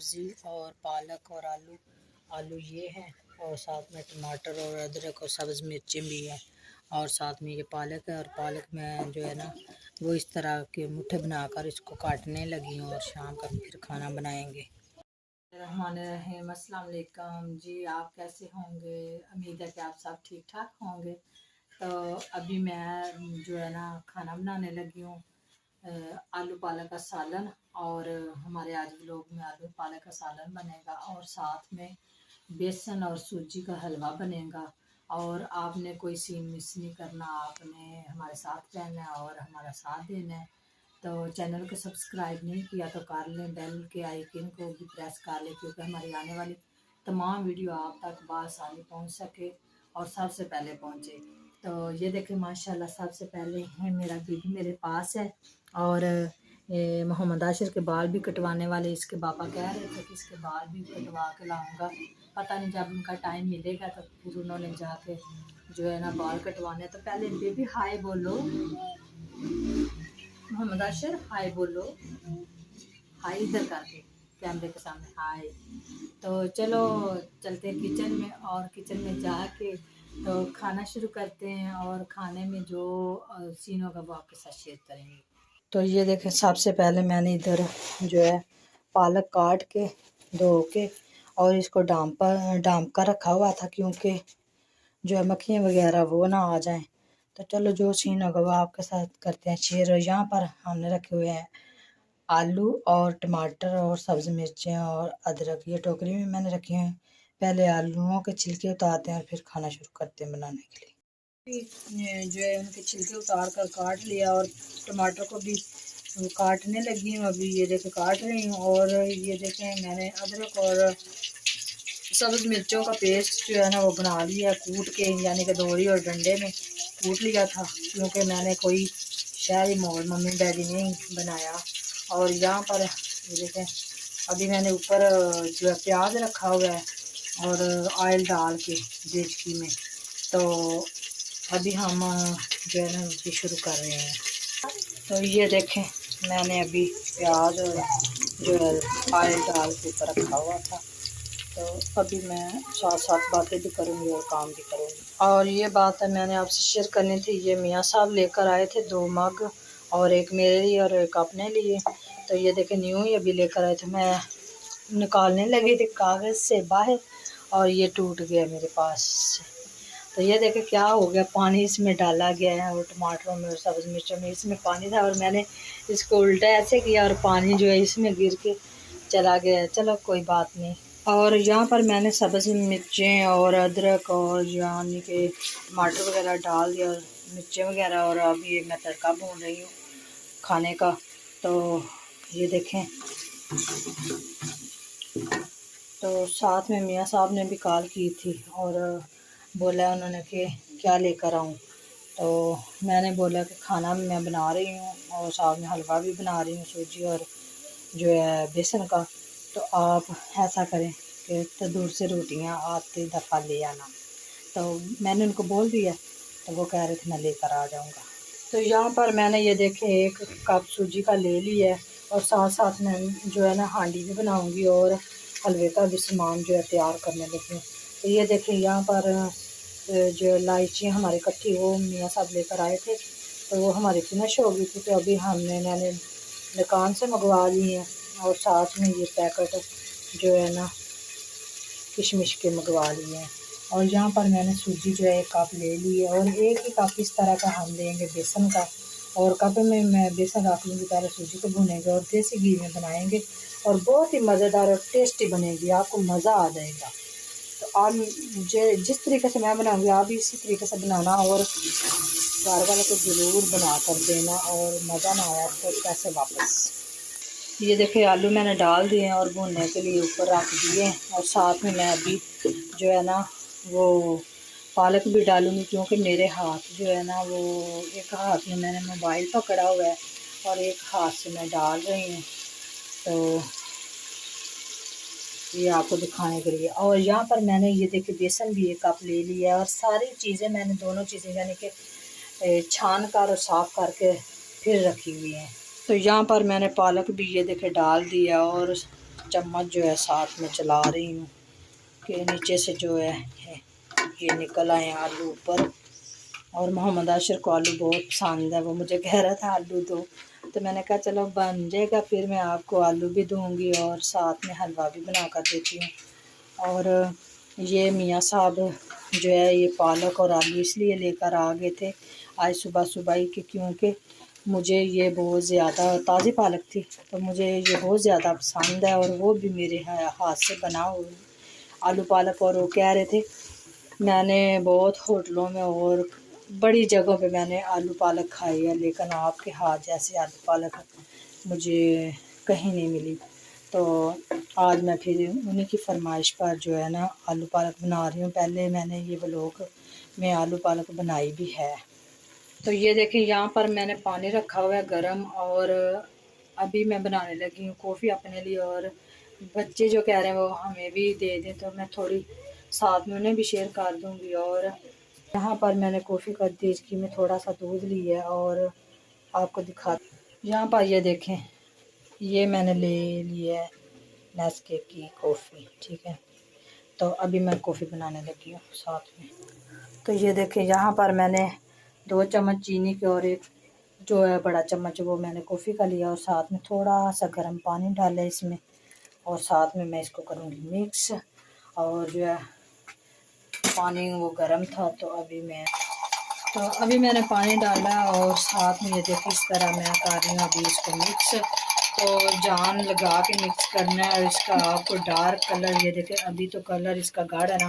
सब्ज़ी और पालक और आलू। आलू ये हैं और साथ में टमाटर और अदरक और सब्ज़ मिर्चें भी हैं और साथ में ये पालक है। और पालक में जो है ना वो इस तरह के मुट्ठे बनाकर इसको काटने लगी हूँ और शाम का फिर खाना बनाएंगे। रहमानिर्रहीम, अस्सलाम वालेकुम जी। आप कैसे होंगे? उम्मीद है कि आप सब ठीक ठाक होंगे। तो अभी मैं जो है ना खाना बनाने लगी हूँ। आलू पालक का सालन और हमारे आज व्लॉग में आलू पालक का सालन बनेगा और साथ में बेसन और सूजी का हलवा बनेगा। और आपने कोई सीन मिस नहीं करना, आपने हमारे साथ रहना है और हमारा साथ देना है। तो चैनल को सब्सक्राइब नहीं किया तो कर लें, बेल के आइकन को भी प्रेस कर लें, क्योंकि हमारी आने वाली तमाम वीडियो आप तक बआसानी पहुंच सके और सबसे पहले पहुंचे। तो ये देखें माशाल्लाह, सबसे पहले है मेरा बीबी मेरे पास है और मोहम्मद आशिर के बाल भी कटवाने वाले। इसके पापा कह रहे थे कि इसके बाल भी कटवा के लाऊंगा, पता नहीं जब उनका टाइम मिलेगा तो फिर उन्होंने जाके जो है ना बाल कटवाने। तो पहले बेबी हाय बोलो, मोहम्मद आशिर हाय बोलो, हाय इधर करके कैमरे के सामने हाय। तो चलो चलते हैं किचन में और किचन में जाके तो खाना शुरू करते हैं और खाने में जो सीन होगा वो आपके साथ शेयर करेंगे। तो ये देखें, सबसे पहले मैंने इधर जो है पालक काट के धो के और इसको डांप कर रखा हुआ था, क्योंकि जो है मक्खियाँ वगैरह वो ना आ जाएं। तो चलो जो सीन होगा वो आपके साथ करते हैं शेयर। और यहाँ पर हमने रखे हुए हैं आलू और टमाटर और सब्ज़ मिर्चें और अदरक, ये टोकरी में मैंने रखे हैं। पहले आलूओं के छिलके उतारते हैं और फिर खाना शुरू करते हैं बनाने के लिए। जो है उनके छिलके उतार कर काट लिया और टमाटर को भी काटने लगी हूँ। अभी ये देखें काट रही हूँ। और ये देखें मैंने अदरक और सब्ज़ मिर्चों का पेस्ट जो है ना वो बना लिया कूट के, यानी कि दोरी और डंडे में कूट लिया था, क्योंकि मैंने कोई शहरी मोल मम्मी डैडी नहीं बनाया। और यहाँ पर ये देखें अभी मैंने ऊपर जो है प्याज रखा हुआ है और ऑयल डाल के देचकी में। तो अभी हम जो है ना भी शुरू कर रहे हैं। तो ये देखें मैंने अभी प्याज और जो है ऑयल डाल के ऊपर रखा हुआ था। तो अभी मैं साथ साथ बातें भी करूँगी और काम भी करूँगी। और ये बात है मैंने आपसे शेयर करनी थी। ये मियाँ साहब लेकर आए थे 2 मग, और एक मेरे लिए और एक अपने लिए। तो ये देखें न्यू ही अभी लेकर आए थे, मैं निकालने लगी थी कागज़ से बाहर और ये टूट गया मेरे पास से। तो ये देखें क्या हो गया, पानी इसमें डाला गया है और टमाटरों में और सब्ज़ मिर्चों में इसमें पानी था और मैंने इसको उल्टा ऐसे किया और पानी जो है इसमें गिर के चला गया। चलो कोई बात नहीं। और यहाँ पर मैंने सब्ज़ मिर्चें और अदरक और यानी कि टमाटर वगैरह डाल दिया और मिर्चें वगैरह, और अभी मैं तड़का भून रही हूँ खाने का। तो ये देखें, तो साथ में मियाँ साहब ने भी कॉल की थी और बोला उन्होंने कि क्या लेकर आऊँ। तो मैंने बोला कि खाना मैं बना रही हूँ और साथ में हलवा भी बना रही हूँ सूजी और जो है बेसन का। तो आप ऐसा करें कि तंदूर से रोटियाँ आते दफ़ा ले आना। तो मैंने उनको बोल दिया, तो वो कह रहे थे मैं लेकर आ जाऊँगा। तो यहाँ पर मैंने ये देखें 1 कप सूजी का ले लिया है और साथ साथ मैं जो है ना हांडी भी बनाऊँगी और हलवे का भी सामान जो है तैयार करने लगी हूँ। तो ये देखें यहाँ पर जो इलायचियाँ हमारी इकट्ठी वो मियाँ साहब लेकर आए थे, तो वो हमारी फिनिश हो गई थी। तो अभी मैंने दुकान से मंगवा ली हैं और साथ में ये पैकेट जो है ना किशमिश के मंगवा लिए हैं। और यहाँ पर मैंने सूजी जो है 1 कप ले ली है और 1 ही कप इस तरह का हम लेंगे बेसन का, और कप में मैं बेसन रख लूँगी। पहले सूजी को भुनेंगे और देसी घी में बनाएंगे और बहुत ही मज़ेदार और टेस्टी बनेगी, आपको मज़ा आ जाएगा। तो आप जिस तरीके से मैं बनाऊँगी आप भी इसी तरीके से बनाना और घर वालों को ज़रूर बना कर देना, और मज़ा ना आया तो पैसे वापस। ये देखिए आलू मैंने डाल दिए हैं और भुनने के लिए ऊपर रख दिए हैं। और साथ में मैं अभी जो है ना वो पालक भी डालूँगी, क्योंकि मेरे हाथ जो है ना वो एक हाथ में मैंने मोबाइल पकड़ा हुआ है और एक हाथ से मैं डाल रही हूँ, तो ये आपको दिखाने के लिए। और यहाँ पर मैंने ये देखिए बेसन भी 1 कप ले लिया है और सारी चीज़ें मैंने दोनों चीज़ें यानी कि छान कर और साफ़ करके फिर रखी हुई हैं। तो यहाँ पर मैंने पालक भी ये देखे डाल दिया और चम्मच जो है साथ में चला रही हूँ कि नीचे से जो है ये निकल आए आलू ऊपर। और मोहम्मद आशिर को आलू बहुत पसंद है, वो मुझे कह रहा था आलू दो, तो मैंने कहा चलो बन जाएगा, फिर मैं आपको आलू भी दूंगी और साथ में हलवा भी बना कर देती हूँ। और ये मियाँ साहब जो है ये पालक और आलू इसलिए लेकर आ गए थे आज सुबह सुबह ही कि क्योंकि मुझे ये बहुत ज़्यादा ताज़ी पालक थी तो मुझे ये बहुत ज़्यादा पसंद है, और वो भी मेरे हाथ से बना हुआ आलू पालक। और वो कह रहे थे मैंने बहुत होटलों में और बड़ी जगहों पे मैंने आलू पालक खाई है, लेकिन आपके हाथ जैसे आलू पालक मुझे कहीं नहीं मिली। तो आज मैं फिर उन्हीं की फरमाइश पर जो है ना आलू पालक बना रही हूँ। पहले मैंने ये व्लॉग में आलू पालक बनाई भी है। तो ये देखिए यहाँ पर मैंने पानी रखा हुआ है गरम, और अभी मैं बनाने लगी हूँ कॉफ़ी अपने लिए। और बच्चे जो कह रहे हैं वो हमें भी दे दें, तो मैं थोड़ी साथ में उन्हें भी शेयर कर दूँगी। और यहाँ पर मैंने कॉफ़ी कर दी कि मैं थोड़ा सा दूध लिया और आपको दिखा। यहाँ पर ये देखें ये मैंने ले लिया है नेस्के की कॉफ़ी, ठीक है। तो अभी मैं कॉफ़ी बनाने लगी हूँ साथ में। तो ये देखें यहाँ पर मैंने 2 चम्मच चीनी के और एक जो है बड़ा चम्मच वो मैंने कॉफ़ी का लिया, और साथ में थोड़ा सा गर्म पानी डाला इसमें, और साथ में मैं इसको करूँगी मिक्स। और जो है पानी वो गर्म था तो अभी मैंने पानी डाला, और साथ में ये देखिए इस तरह मैं कर रही हूँ अभी इसको मिक्स। तो जान लगा के मिक्स करना है, और इसका आपको डार्क कलर ये देखें अभी तो कलर इसका गाढ़ा है ना,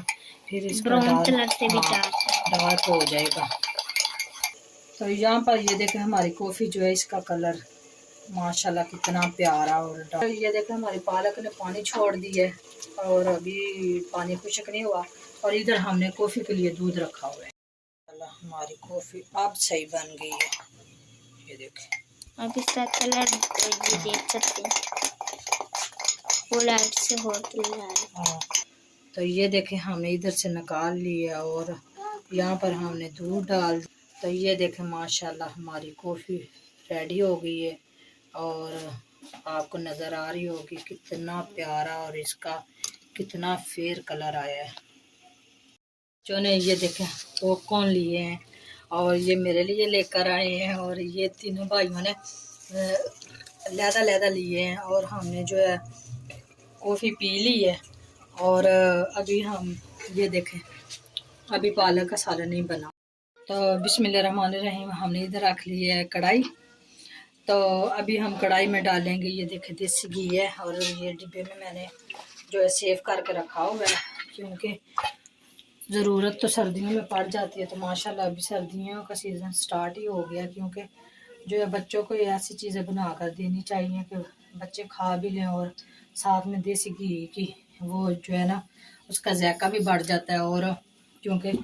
फिर इसका डार्क हो जाएगा। तो यहाँ पर ये देखें हमारी कॉफ़ी जो है इसका कलर माशाल्लाह कितना प्यारा। और ये देखें हमारी पालक ने पानी छोड़ दी है और अभी पानी खुश्क नहीं हुआ, और इधर हमने कॉफ़ी के लिए दूध रखा हुआ है। हमारी कॉफ़ी अब सही बन गई है, ये देखें अब इसका कलर ये देख सकते हैं वो लाइट से होती है। तो ये देखें हमने इधर से निकाल लिया और यहाँ पर हमने दूध डाल। तो ये देखें माशाल्लाह हमारी कॉफ़ी रेडी हो गई है, और आपको नज़र आ रही होगी कितना प्यारा और इसका कितना फेयर कलर आया है। जो ने ये देखें पॉपकॉर्न लिए हैं और ये मेरे लिए लेकर आए हैं, और ये तीनों भाइयों ने लैदा लिए हैं, और हमने जो है कॉफ़ी पी ली है। और अभी हम ये देखें अभी पालक का सालन नहीं बना। तो बिस्मिल्लाहिर्रहमानिर्रहीम हमने इधर रख ली है कढ़ाई। तो अभी हम कढ़ाई में डालेंगे ये देखें देसी घी है, और ये डिब्बे में मैंने जो है सेव करके रखा हुआ है, क्योंकि ज़रूरत तो सर्दियों में पड़ जाती है। तो माशाल्लाह अभी सर्दियों का सीज़न स्टार्ट ही हो गया, क्योंकि जो है बच्चों को ऐसी चीज़ें बना कर देनी चाहिए कि बच्चे खा भी लें, और साथ में देसी घी की वो जो है ना उसका जायका भी बढ़ जाता है, और क्योंकि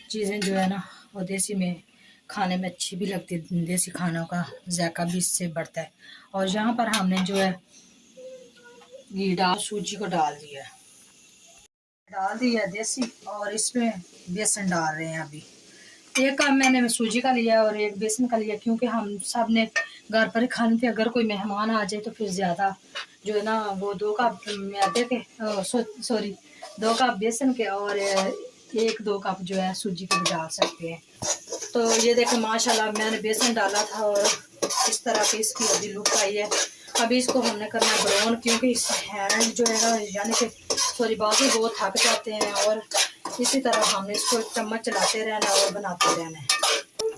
चीज़ें जो है ना वो देसी में खाने में अच्छी भी लगती है, देसी खानों का जायका भी इससे बढ़ता है। और यहाँ पर हमने जो है घी डाल सूजी को डाल दिया देसी, और इसमें बेसन डाल रहे हैं। अभी एक कप मैंने सूजी का लिया और एक बेसन का लिया, क्योंकि हम सब ने घर पर खाने थे, अगर कोई मेहमान आ जाए तो फिर ज़्यादा जो है ना वो 2 कप मैदे के 2 कप बेसन के और 1-2 कप जो है सूजी के भी डाल सकते हैं। तो ये देखें माशाल्लाह मैंने बेसन डाला था और इस तरह की इसकी अभी लुक आई है। अभी इसको हमने करना है ब्राउन, क्योंकि इस हैंड जो है ना यानी कि बाजू बहुत थक जाते हैं, और इसी तरह हमने इसको चम्मच चलाते रहना और बनाते रहना है।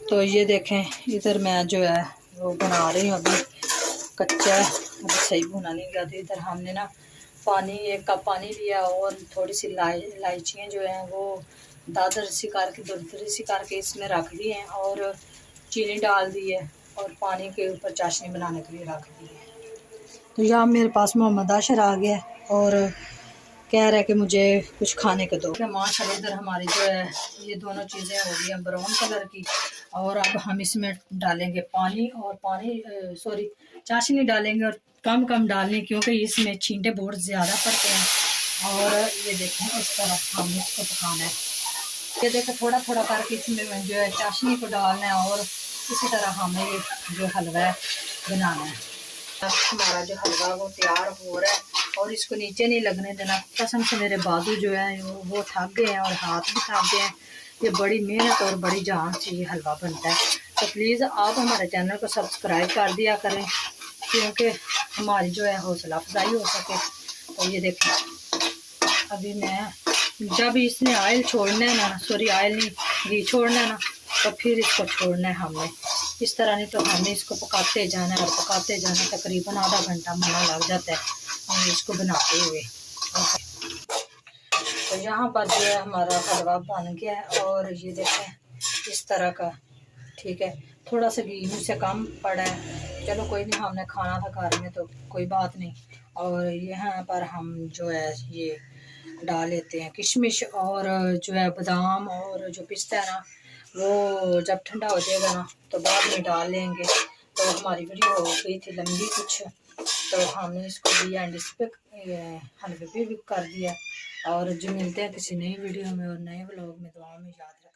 तो ये देखें इधर मैं जो है वो बना रही हूँ, अभी कच्चा है, अभी सही भुना नहीं गया। तो इधर हमने ना पानी 1 कप पानी लिया और थोड़ी सी इलायचियाँ जो हैं वो दरदरी सी करके इसमें रख दी हैं, और चीनी डाल दी है, और पानी के ऊपर चाशनी बनाने के लिए रख दी है। तो यहाँ मेरे पास मोहम्मद आशिर आ गया और कह रहा है कि मुझे कुछ खाने को दो। माशाल्लाह इधर हमारी जो है ये दोनों चीज़ें हो गई हैं ब्राउन कलर की, और अब हम इसमें डालेंगे पानी, और चाशनी डालेंगे, और कम डालनी क्योंकि इसमें छींटे बहुत ज़्यादा पड़ते हैं। और ये देखें इस तरह हम इसको पकाना है। ये देखें थोड़ा करके इसमें जो है चाशनी को डालना है, और इसी तरह हमें ये जो हलवा है बनाना है। हमारा जो हलवा वो तैयार हो रहा है, और इसको नीचे नहीं लगने देना। कसम से मेरे बाजू जो है वो थक गए हैं और हाथ भी थक गए हैं। ये बड़ी मेहनत और बड़ी जान से ये हलवा बनता है। तो प्लीज़ आप हमारे चैनल को सब्सक्राइब कर दिया करें, क्योंकि हमारी जो है हौसला अफजाई हो सके। तो ये देखें, अभी मैं जब इसने ऑयल छोड़ना है ना, सॉरी ऑयल नहीं, घी छोड़ना है ना, तो फिर इसको छोड़ना है हमने। इस तरह नहीं तो हमने इसको पकाते जाना है और पकाते जाना, तकरीबन आधा घंटा मना लग जाता है इसको बनाते हुए। तो यहाँ पर जो है हमारा हलवा बन गया है और ये देखें इस तरह का, ठीक है। थोड़ा सा घी मुझसे कम पड़ा है, चलो कोई नहीं, हमने खाना था घर में तो कोई बात नहीं। और यहाँ पर हम जो है ये डाल लेते हैं किशमिश और जो है बादाम और जो पिस्ता है ना, वो जब ठंडा हो जाएगा ना तो बाद में डाल लेंगे। तो हमारी वीडियो हो गई थी लंबी कुछ, तो हमने इसको भी एंड इस पे हलवे भी कर दिया। और जो मिलते हैं किसी नई वीडियो में और नए व्लॉग में, दुआ में याद रखें।